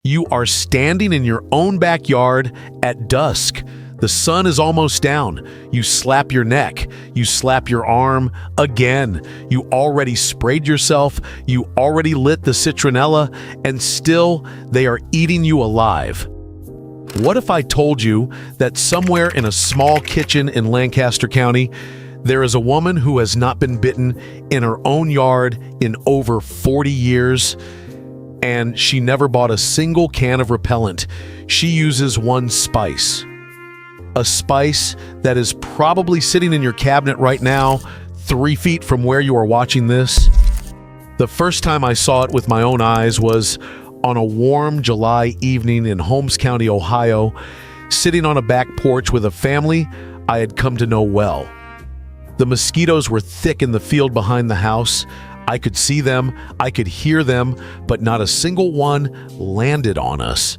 You are standing in your own backyard at dusk. The sun is almost down. You slap your neck. You slap your arm again. You already sprayed yourself. You already lit the citronella, and still they are eating you alive. What if I told you that somewhere in a small kitchen in Lancaster County, there is a woman who has not been bitten in her own yard in over 40 years, and she never bought a single can of repellent. She uses one spice. A spice that is probably sitting in your cabinet right now, 3 feet from where you are watching this. The first time I saw it with my own eyes was on a warm July evening in Holmes County, Ohio, sitting on a back porch with a family I had come to know well. The mosquitoes were thick in the field behind the house. I could see them, I could hear them, but not a single one landed on us.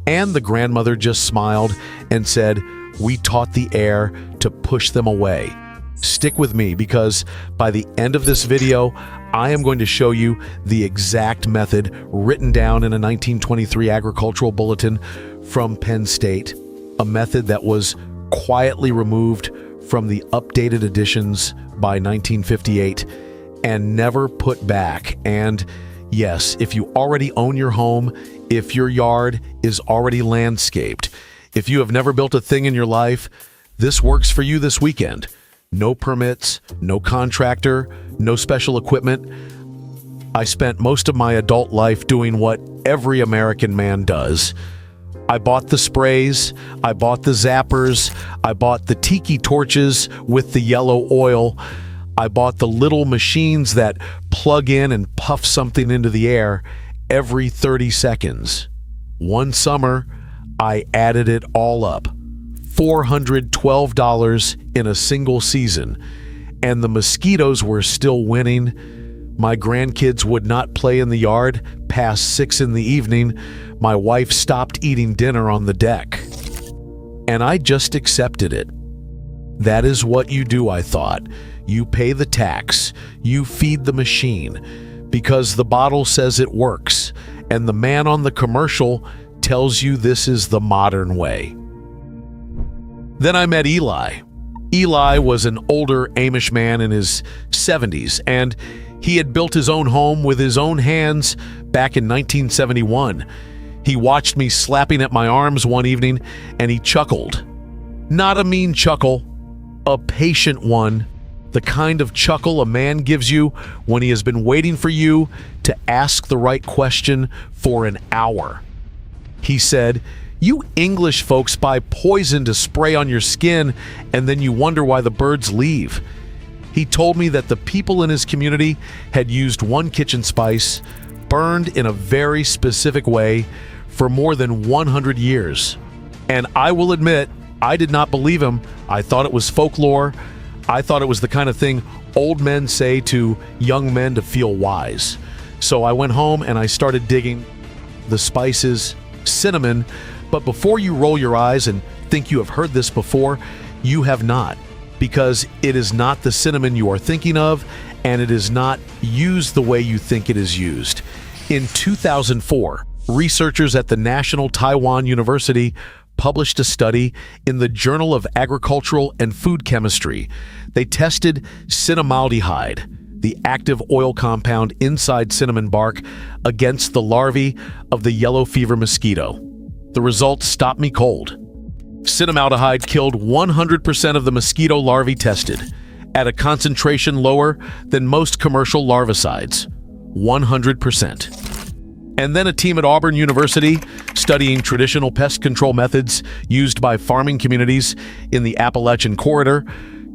And the grandmother just smiled and said, "We taught the air to push them away." Stick with me, because by the end of this video, I am going to show you the exact method written down in a 1923 agricultural bulletin from Penn State, a method that was quietly removed from the updated editions by 1958 and never put back. And yes, if you already own your home, if your yard is already landscaped, if you have never built a thing in your life, this works for you this weekend. No permits, no contractor, no special equipment. I spent most of my adult life doing what every American man does. I bought the sprays, I bought the zappers, I bought the tiki torches with the yellow oil, I bought the little machines that plug in and puff something into the air every 30 seconds. One summer, I added it all up. $412 in a single season. And the mosquitoes were still winning. My grandkids would not play in the yard past 6 in the evening. My wife stopped eating dinner on the deck. And I just accepted it. That is what you do, I thought. You pay the tax. You feed the machine. Because the bottle says it works. And the man on the commercial tells you this is the modern way. Then I met Eli. Eli was an older Amish man in his 70s, and he had built his own home with his own hands back in 1971. He watched me slapping at my arms one evening, and he chuckled. Not a mean chuckle, a patient one, the kind of chuckle a man gives you when he has been waiting for you to ask the right question for an hour. He said, "You English folks buy poison to spray on your skin, and then you wonder why the birds leave." He told me that the people in his community had used one kitchen spice, burned in a very specific way, for more than 100 years. And I will admit, I did not believe him. I thought it was folklore. I thought it was the kind of thing old men say to young men to feel wise. So I went home and I started digging the spices, cinnamon. But before you roll your eyes and think you have heard this before, you have not, because it is not the cinnamon you are thinking of, and it is not used the way you think it is used. In 2004, researchers at the National Taiwan University published a study in the Journal of Agricultural and Food Chemistry. They tested cinnamaldehyde, the active oil compound inside cinnamon bark, against the larvae of the yellow fever mosquito. The results stopped me cold. Cinnamaldehyde killed 100% of the mosquito larvae tested, at a concentration lower than most commercial larvicides, 100%. And then a team at Auburn University, studying traditional pest control methods used by farming communities in the Appalachian corridor,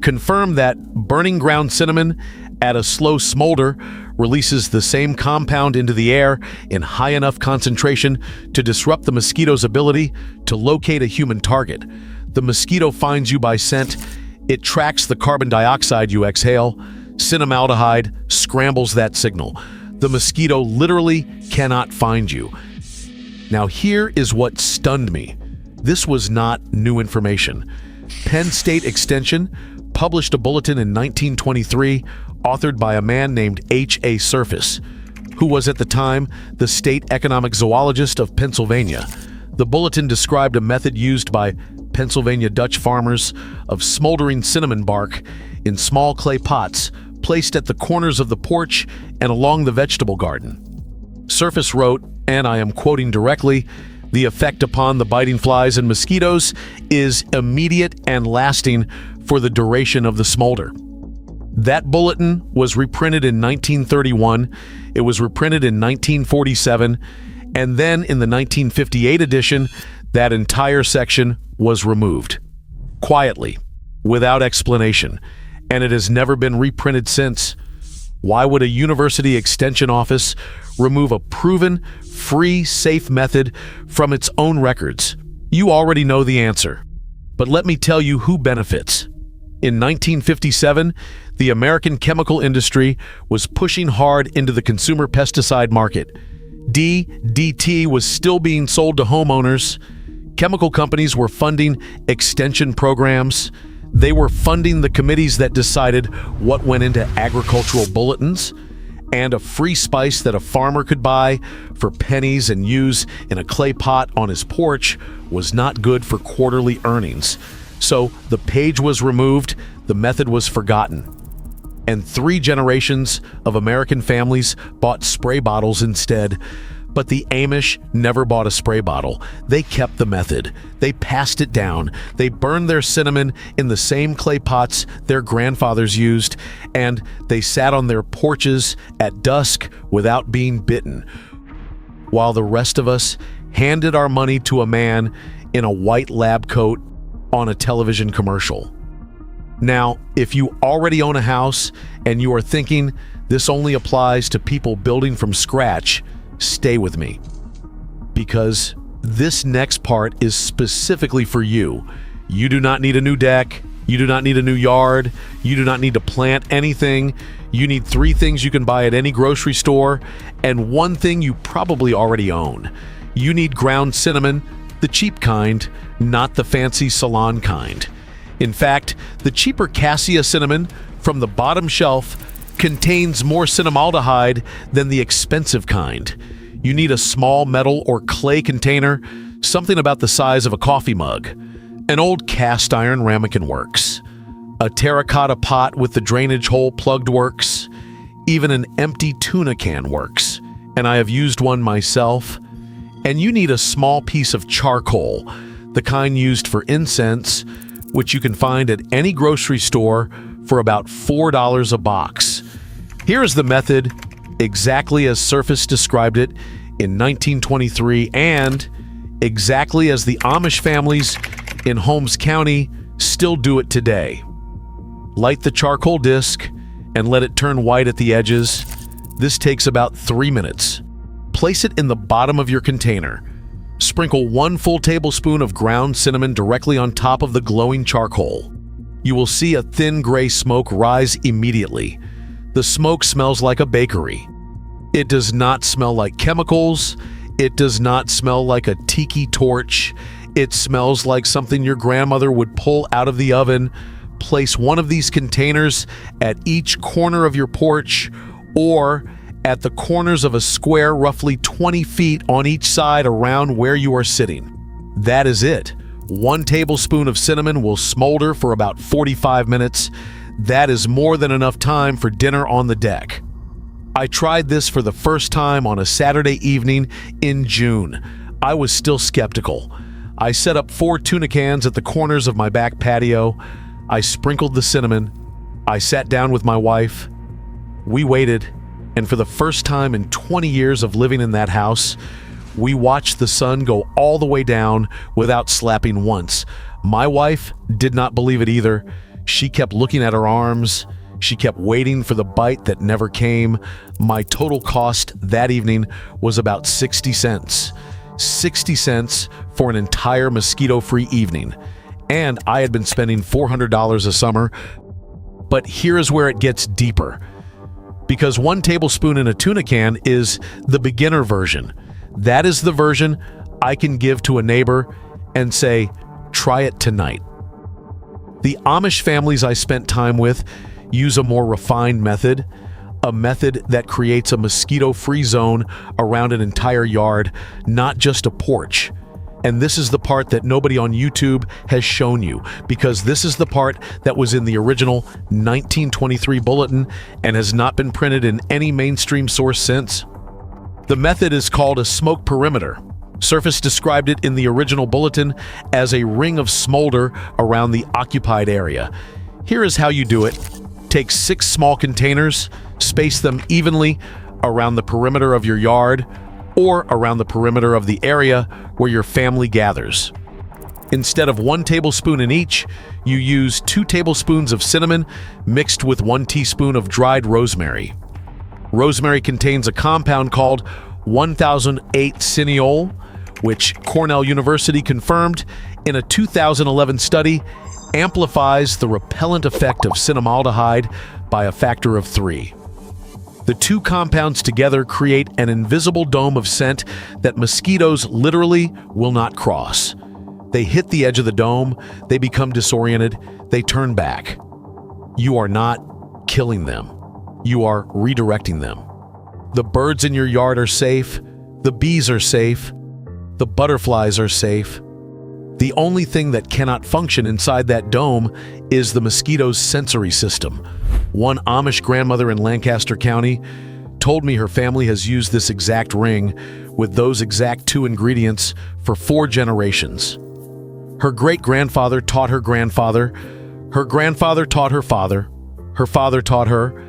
confirmed that burning ground cinnamon at a slow smolder releases the same compound into the air in high enough concentration to disrupt the mosquito's ability to locate a human target. The mosquito finds you by scent. It tracks the carbon dioxide you exhale. Cinnamaldehyde scrambles that signal. The mosquito literally cannot find you. Now here is what stunned me. This was not new information. Penn State Extension published a bulletin in 1923, authored by a man named H.A. Surface, who was at the time the state economic zoologist of Pennsylvania. The bulletin described a method used by Pennsylvania Dutch farmers of smoldering cinnamon bark in small clay pots placed at the corners of the porch and along the vegetable garden. Surface wrote, and I am quoting directly, "The effect upon the biting flies and mosquitoes is immediate and lasting for the duration of the smolder." That bulletin was reprinted in 1931, it was reprinted in 1947, and then in the 1958 edition, that entire section was removed. Quietly, without explanation, and it has never been reprinted since. Why would a university extension office remove a proven, free, safe method from its own records? You already know the answer. But let me tell you who benefits. In 1957, the American chemical industry was pushing hard into the consumer pesticide market. DDT was still being sold to homeowners. Chemical companies were funding extension programs. They were funding the committees that decided what went into agricultural bulletins, and a free spice that a farmer could buy for pennies and use in a clay pot on his porch was not good for quarterly earnings. So the page was removed, the method was forgotten. And 3 generations of American families bought spray bottles instead. But the Amish never bought a spray bottle. They kept the method. They passed it down. They burned their cinnamon in the same clay pots their grandfathers used, and they sat on their porches at dusk without being bitten, while the rest of us handed our money to a man in a white lab coat on a television commercial. Now, if you already own a house and you are thinking this only applies to people building from scratch, stay with me, because this next part is specifically for you. You do not need a new deck. You do not need a new yard. You do not need to plant anything. You need 3 things you can buy at any grocery store, and 1 thing you probably already own. You need ground cinnamon, the cheap kind, not the fancy salon kind. In fact, the cheaper cassia cinnamon from the bottom shelf contains more cinnamaldehyde than the expensive kind. You need a small metal or clay container, something about the size of a coffee mug. An old cast iron ramekin works. A terracotta pot with the drainage hole plugged works. Even an empty tuna can works, and I have used one myself. And you need a small piece of charcoal, the kind used for incense, which you can find at any grocery store for about $4 a box. Here is the method exactly as Surface described it in 1923 and exactly as the Amish families in Holmes County still do it today. Light the charcoal disc and let it turn white at the edges. This takes about 3 minutes. Place it in the bottom of your container. Sprinkle 1 full tablespoon of ground cinnamon directly on top of the glowing charcoal. You will see a thin gray smoke rise immediately. The smoke smells like a bakery. It does not smell like chemicals. It does not smell like a tiki torch. It smells like something your grandmother would pull out of the oven. Place one of these containers at each corner of your porch or at the corners of a square roughly 20 feet on each side around where you are sitting. That is it. 1 tablespoon of cinnamon will smolder for about 45 minutes. That is more than enough time for dinner on the deck. I tried this for the first time on a Saturday evening in June. I was still skeptical. I set up 4 tuna cans at the corners of my back patio. I sprinkled the cinnamon. I sat down with my wife. We waited, and for the first time in 20 years of living in that house, we watched the sun go all the way down without slapping once. My wife did not believe it either. She kept looking at her arms. She kept waiting for the bite that never came. My total cost that evening was about 60 cents. 60 cents for an entire mosquito-free evening. And I had been spending $400 a summer. But here is where it gets deeper. Because 1 tablespoon in a tuna can is the beginner version. That is the version I can give to a neighbor and say, try it tonight. The Amish families I spent time with use a more refined method. a method that creates a mosquito-free zone around an entire yard, not just a porch. And this is the part that nobody on YouTube has shown you, because this is the part that was in the original 1923 bulletin and has not been printed in any mainstream source since. The method is called a smoke perimeter. Surface described it in the original bulletin as a ring of smolder around the occupied area. Here is how you do it. Take 6 small containers, space them evenly around the perimeter of your yard or around the perimeter of the area where your family gathers. Instead of 1 tablespoon in each, you use 2 tablespoons of cinnamon mixed with 1 teaspoon of dried rosemary. Rosemary contains a compound called 1008-cineol, which Cornell University confirmed in a 2011 study amplifies the repellent effect of cinnamaldehyde by a factor of 3. The 2 compounds together create an invisible dome of scent that mosquitoes literally will not cross. They hit the edge of the dome, they become disoriented, they turn back. You are not killing them. You are redirecting them. The birds in your yard are safe, the bees are safe, the butterflies are safe. The only thing that cannot function inside that dome is the mosquito's sensory system. One Amish grandmother in Lancaster County told me her family has used this exact ring with those exact 2 ingredients for 4 generations. Her great-grandfather taught her grandfather taught her father taught her,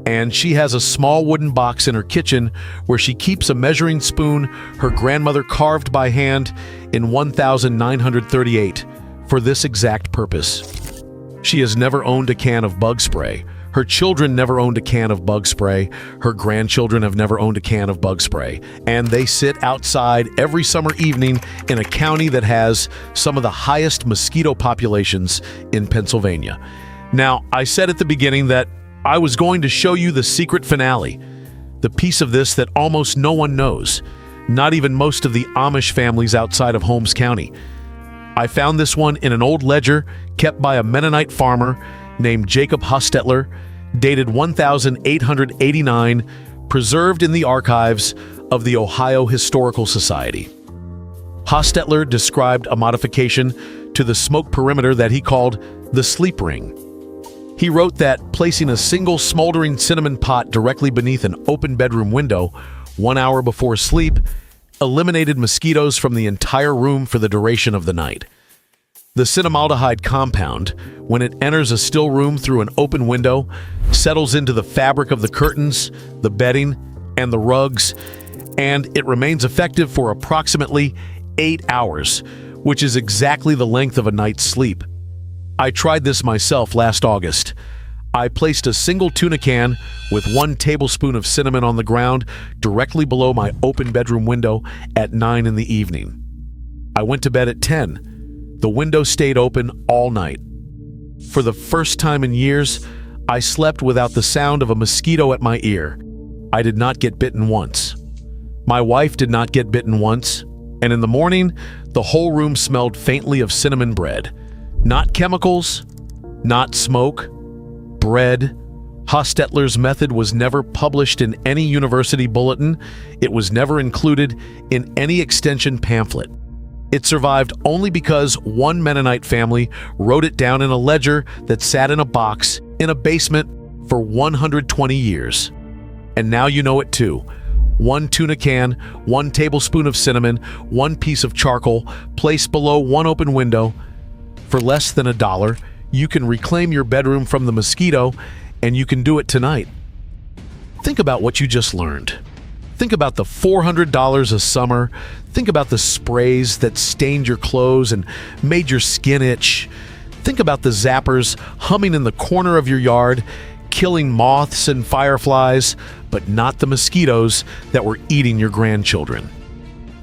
and she has a small wooden box in her kitchen where she keeps a measuring spoon her grandmother carved by hand in 1938 for this exact purpose. She has never owned a can of bug spray. Her children never owned a can of bug spray. Her grandchildren have never owned a can of bug spray. And they sit outside every summer evening in a county that has some of the highest mosquito populations in Pennsylvania. Now, I said at the beginning that I was going to show you the secret finale, the piece of this that almost no one knows, not even most of the Amish families outside of Holmes County. I found this one in an old ledger kept by a Mennonite farmer named Jacob Hostetler, dated 1889, preserved in the archives of the Ohio Historical Society. Hostetler described a modification to the smoke perimeter that he called the sleep ring. He wrote that placing a single smoldering cinnamon pot directly beneath an open bedroom window 1 hour before sleep eliminated mosquitoes from the entire room for the duration of the night. The cinnamaldehyde compound, when it enters a still room through an open window, settles into the fabric of the curtains, the bedding, and the rugs, and it remains effective for approximately 8 hours, which is exactly the length of a night's sleep. I tried this myself last August. I placed a single tuna can with 1 tablespoon of cinnamon on the ground directly below my open bedroom window at 9 in the evening. I went to bed at 10. The window stayed open all night. For the first time in years, I slept without the sound of a mosquito at my ear. I did not get bitten once. My wife did not get bitten once, and in the morning, the whole room smelled faintly of cinnamon bread. Not chemicals, not smoke, bread. Hostetler's method was never published in any university bulletin. It was never included in any extension pamphlet. It survived only because one Mennonite family wrote it down in a ledger that sat in a box in a basement for 120 years. And now you know it too. 1 tuna can, 1 tablespoon of cinnamon, 1 piece of charcoal, placed below 1 open window. For less than $1, you can reclaim your bedroom from the mosquito, and you can do it tonight. Think about what you just learned. Think about the $400 a summer. Think about the sprays that stained your clothes and made your skin itch. Think about the zappers humming in the corner of your yard, killing moths and fireflies, but not the mosquitoes that were eating your grandchildren.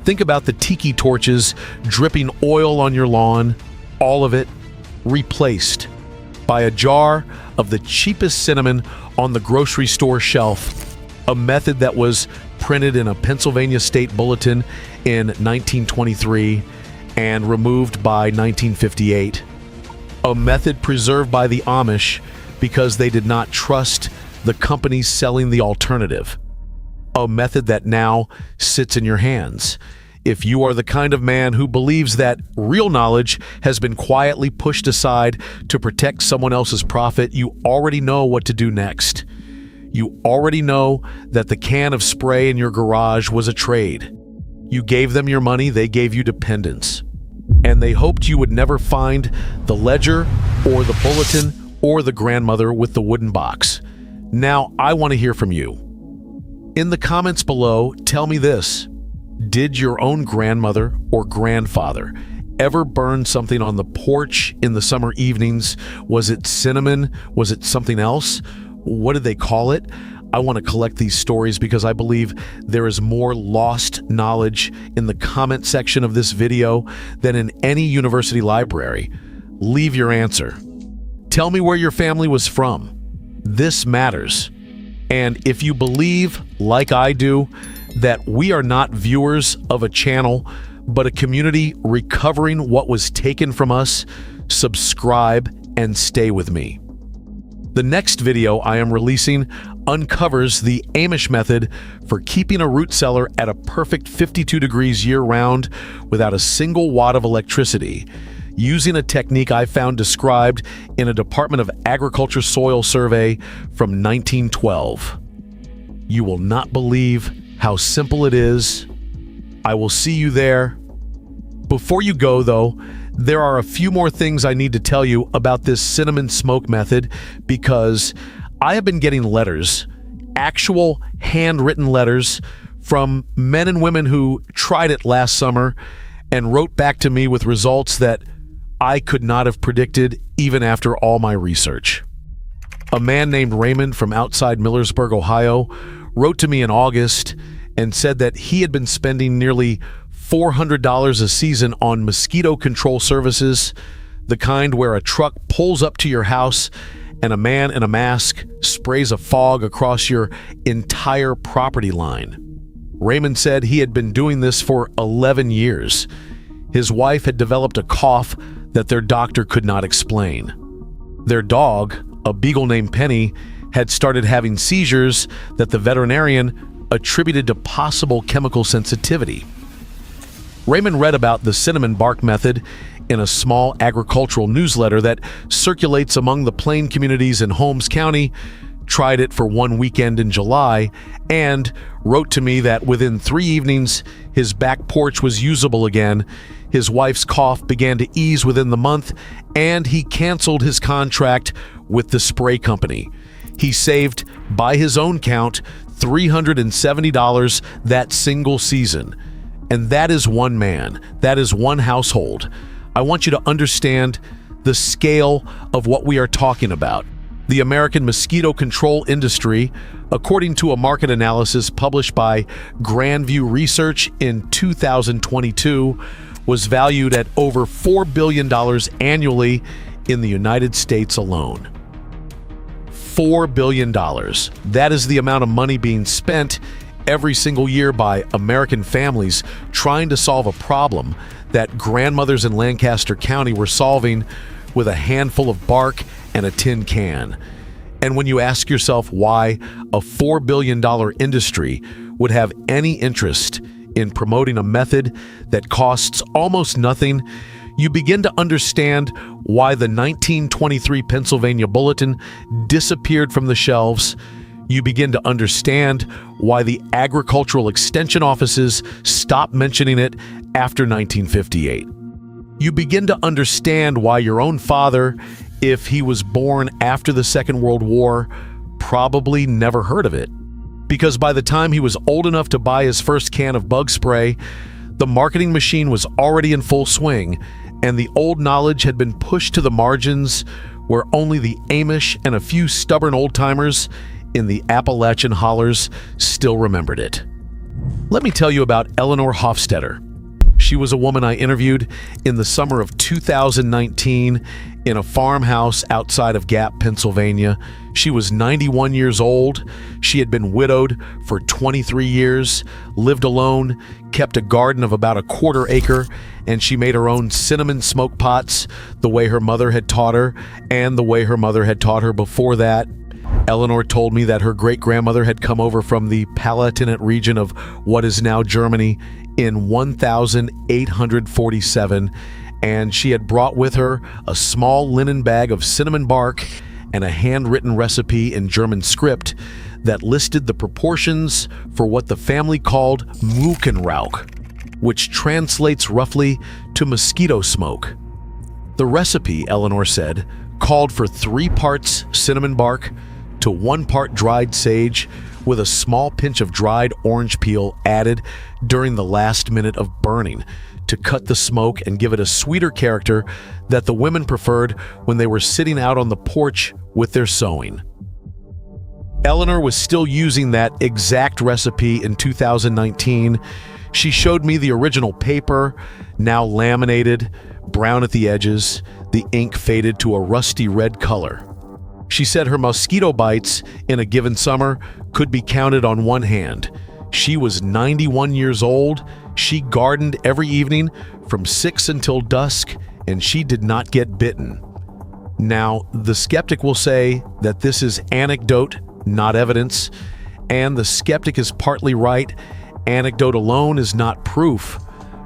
Think about the tiki torches dripping oil on your lawn, all of it replaced by a jar of the cheapest cinnamon on the grocery store shelf, a method that was printed in a Pennsylvania state bulletin in 1923 and removed by 1958, a method preserved by the Amish because they did not trust the companies selling the alternative. A method that now sits in your hands. If you are the kind of man who believes that real knowledge has been quietly pushed aside to protect someone else's profit, you already know what to do next. You already know that the can of spray in your garage was a trade. You gave them your money, they gave you dependence. And they hoped you would never find the ledger or the bulletin or the grandmother with the wooden box. Now, I want to hear from you. In the comments below, tell me this. Did your own grandmother or grandfather ever burn something on the porch in the summer evenings? Was it cinnamon? Was it something else? What did they call it? I want to collect these stories because I believe there is more lost knowledge in the comment section of this video than in any university library. Leave your answer. Tell me where your family was from. This matters. And if you believe, like I do, that we are not viewers of a channel, but a community recovering what was taken from us, subscribe and stay with me. The next video I am releasing uncovers the Amish method for keeping a root cellar at a perfect 52 degrees year-round without a single watt of electricity, using a technique I found described in a Department of Agriculture soil survey from 1912. You will not believe how simple it is. I will see you there. Before you go, though, there are a few more things I need to tell you about this cinnamon smoke method because I have been getting letters, actual handwritten letters, from men and women who tried it last summer and wrote back to me with results that I could not have predicted even after all my research. A man named Raymond from outside Millersburg, Ohio, wrote to me in August and said that he had been spending nearly $400 a season on mosquito control services, the kind where a truck pulls up to your house and a man in a mask sprays a fog across your entire property line. Raymond said he had been doing this for 11 years. His wife had developed a cough that their doctor could not explain. Their dog, a beagle named Penny, had started having seizures that the veterinarian attributed to possible chemical sensitivity. Raymond read about the cinnamon bark method in a small agricultural newsletter that circulates among the plain communities in Holmes County, tried it for one weekend in July, and wrote to me that within 3 evenings, his back porch was usable again, his wife's cough began to ease within the month, and he canceled his contract with the spray company. He saved, by his own count, $370 that single season. And that is one man. That is one household. I want you to understand the scale of what we are talking about. The American mosquito control industry, according to a market analysis published by Grandview Research in 2022, was valued at over $4 billion annually in the United States alone. $4 billion. That is the amount of money being spent every single year by American families trying to solve a problem that grandmothers in Lancaster County were solving with a handful of bark and a tin can. And when you ask yourself why a $4 billion industry would have any interest in promoting a method that costs almost nothing, you begin to understand why the 1923 Pennsylvania Bulletin disappeared from the shelves. You begin to understand why the agricultural extension offices stopped mentioning it after 1958. You begin to understand why your own father, if he was born after the Second World War, probably never heard of it. Because by the time he was old enough to buy his first can of bug spray, the marketing machine was already in full swing, and the old knowledge had been pushed to the margins where only the Amish and a few stubborn old-timers in the Appalachian hollers still remembered it. Let me tell you about Eleanor Hofstetter. She was a woman I interviewed in the summer of 2019 in a farmhouse outside of Gap, Pennsylvania. She was 91 years old. She had been widowed for 23 years, lived alone, kept a garden of about a quarter acre, and she made her own cinnamon smoke pots the way her mother had taught her and the way her mother had taught her before that. Eleanor told me that her great-grandmother had come over from the Palatinate region of what is now Germany in 1847, and she had brought with her a small linen bag of cinnamon bark and a handwritten recipe in German script that listed the proportions for what the family called Muckenrauch, which translates roughly to mosquito smoke. The recipe, Eleanor said, called for 3 parts cinnamon bark to 1 part dried sage with a small pinch of dried orange peel added during the last minute of burning to cut the smoke and give it a sweeter character that the women preferred when they were sitting out on the porch with their sewing. Eleanor was still using that exact recipe in 2019. She showed me the original paper, now laminated, brown at the edges, the ink faded to a rusty red color. She said her mosquito bites in a given summer could be counted on one hand. She was 91 years old. She gardened every evening from 6 until dusk, and she did not get bitten. Now, the skeptic will say that this is anecdote, not evidence, and the skeptic is partly right. Anecdote alone is not proof.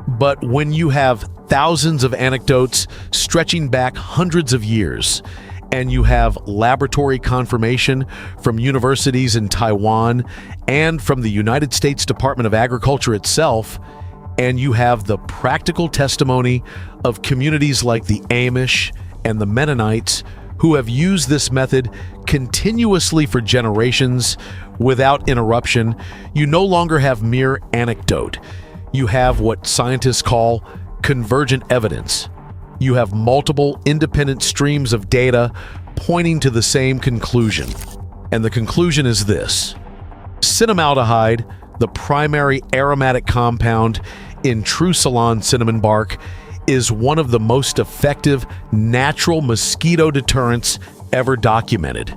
But when you have thousands of anecdotes stretching back hundreds of years, and you have laboratory confirmation from universities in Taiwan and from the United States Department of Agriculture itself, and you have the practical testimony of communities like the Amish and the Mennonites who have used this method continuously for generations without interruption, you no longer have mere anecdote. You have what scientists call convergent evidence. You have multiple independent streams of data pointing to the same conclusion. And the conclusion is this: cinnamaldehyde, the primary aromatic compound in true Ceylon cinnamon bark, is one of the most effective natural mosquito deterrents ever documented.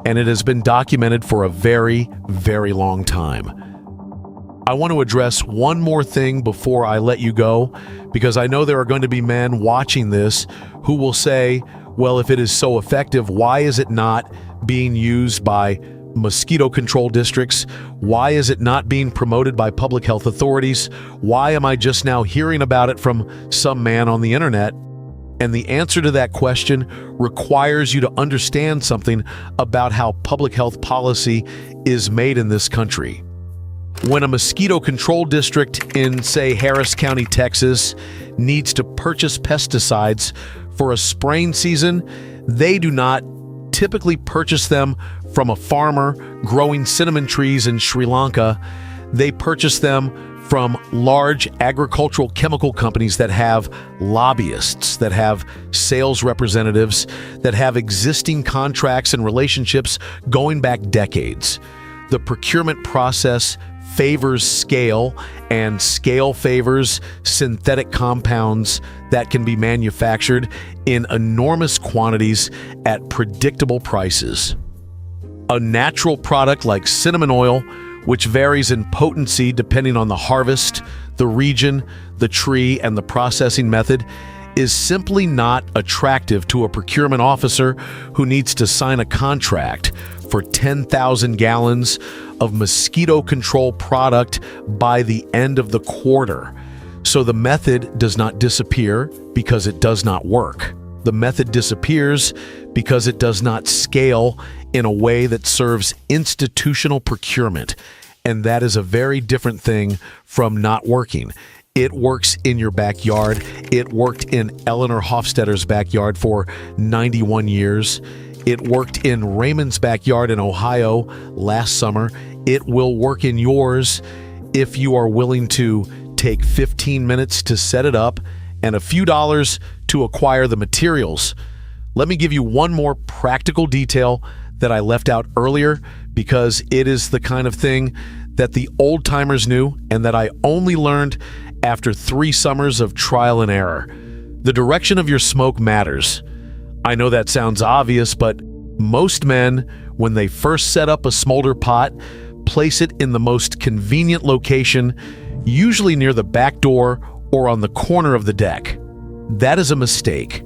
And it has been documented for a very, very long time. I want to address one more thing before I let you go, because I know there are going to be men watching this who will say, well, if it is so effective, why is it not being used by mosquito control districts? Why is it not being promoted by public health authorities? Why am I just now hearing about it from some man on the internet? And the answer to that question requires you to understand something about how public health policy is made in this country. When a mosquito control district in, say, Harris County, Texas, needs to purchase pesticides for a spraying season, they do not typically purchase them from a farmer growing cinnamon trees in Sri Lanka. They purchase them from large agricultural chemical companies that have lobbyists, that have sales representatives, that have existing contracts and relationships going back decades. The procurement process favors scale, and scale favors synthetic compounds that can be manufactured in enormous quantities at predictable prices. A natural product like cinnamon oil, which varies in potency depending on the harvest, the region, the tree, and the processing method, is simply not attractive to a procurement officer who needs to sign a contract for 10,000 gallons of mosquito control product by the end of the quarter. So the method does not disappear because it does not work. The method disappears because it does not scale in a way that serves institutional procurement. And that is a very different thing from not working. It works in your backyard. It worked in Eleanor Hofstadter's backyard for 91 years. It worked in Raymond's backyard in Ohio last summer. It will work in yours if you are willing to take 15 minutes to set it up and a few dollars to acquire the materials. Let me give you one more practical detail that I left out earlier, because it is the kind of thing that the old timers knew and that I only learned after 3 summers of trial and error. The direction of your smoke matters. I know that sounds obvious, but most men, when they first set up a smolder pot, place it in the most convenient location, usually near the back door or on the corner of the deck. That is a mistake.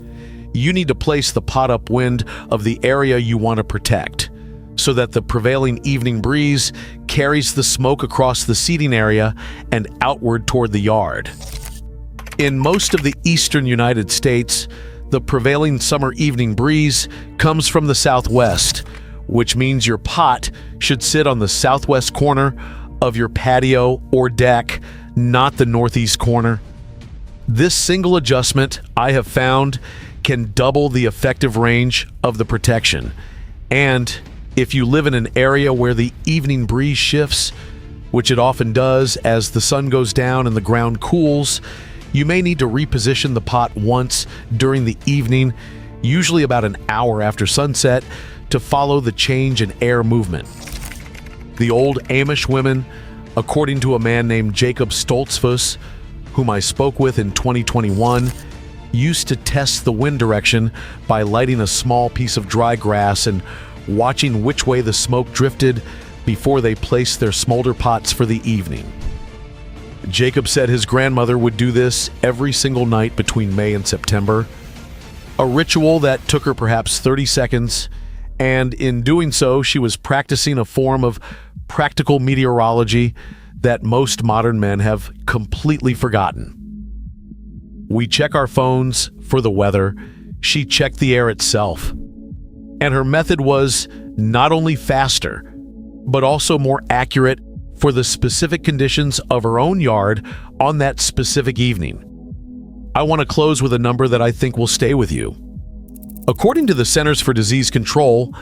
You need to place the pot upwind of the area you want to protect. so that the prevailing evening breeze carries the smoke across the seating area and outward toward the yard. In most of the eastern United States, the prevailing summer evening breeze comes from the southwest, which means your pot should sit on the southwest corner of your patio or deck, not the northeast corner. This single adjustment, I have found, can double the effective range of the protection. And if you live in an area where the evening breeze shifts, which it often does as the sun goes down and the ground cools, you may need to reposition the pot once during the evening, usually about an hour after sunset, to follow the change in air movement. The old Amish women, according to a man named Jacob Stoltzfus, whom I spoke with in 2021, used to test the wind direction by lighting a small piece of dry grass and watching which way the smoke drifted before they placed their smolder pots for the evening. Jacob said his grandmother would do this every single night between May and September, a ritual that took her perhaps 30 seconds, and in doing so, she was practicing a form of practical meteorology that most modern men have completely forgotten. We check our phones for the weather. She checked the air itself. And her method was not only faster, but also more accurate for the specific conditions of her own yard on that specific evening. I want to close with a number that I think will stay with you. According to the Centers for Disease Control,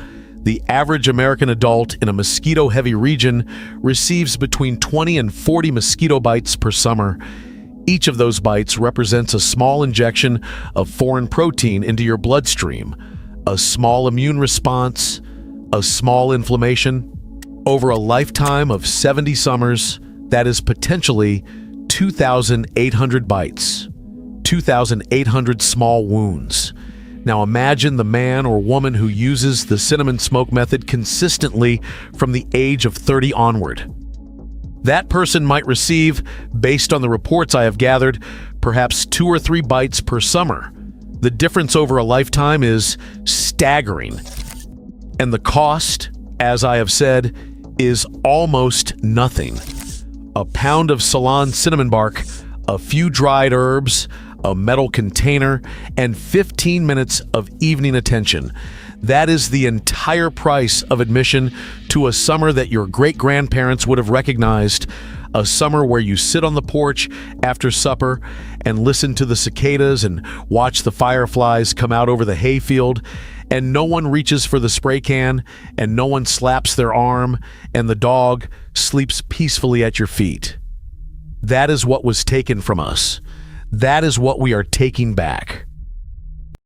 the average American adult in a mosquito-heavy region receives between 20 and 40 mosquito bites per summer. Each of those bites represents a small injection of foreign protein into your bloodstream, a small immune response, a small inflammation. Over a lifetime of 70 summers, that is potentially 2,800 bites, 2,800 small wounds. Now imagine the man or woman who uses the cinnamon smoke method consistently from the age of 30 onward. That person might receive, based on the reports I have gathered, perhaps 2 or 3 bites per summer. The difference over a lifetime is staggering. And the cost, as I have said, is almost nothing. A pound of Ceylon cinnamon bark, a few dried herbs, a metal container, and 15 minutes of evening attention. That is the entire price of admission to a summer that your great-grandparents would have recognized, a summer where you sit on the porch after supper and listen to the cicadas and watch the fireflies come out over the hayfield, and no one reaches for the spray can, and no one slaps their arm, and the dog sleeps peacefully at your feet. That is what was taken from us. That is what we are taking back.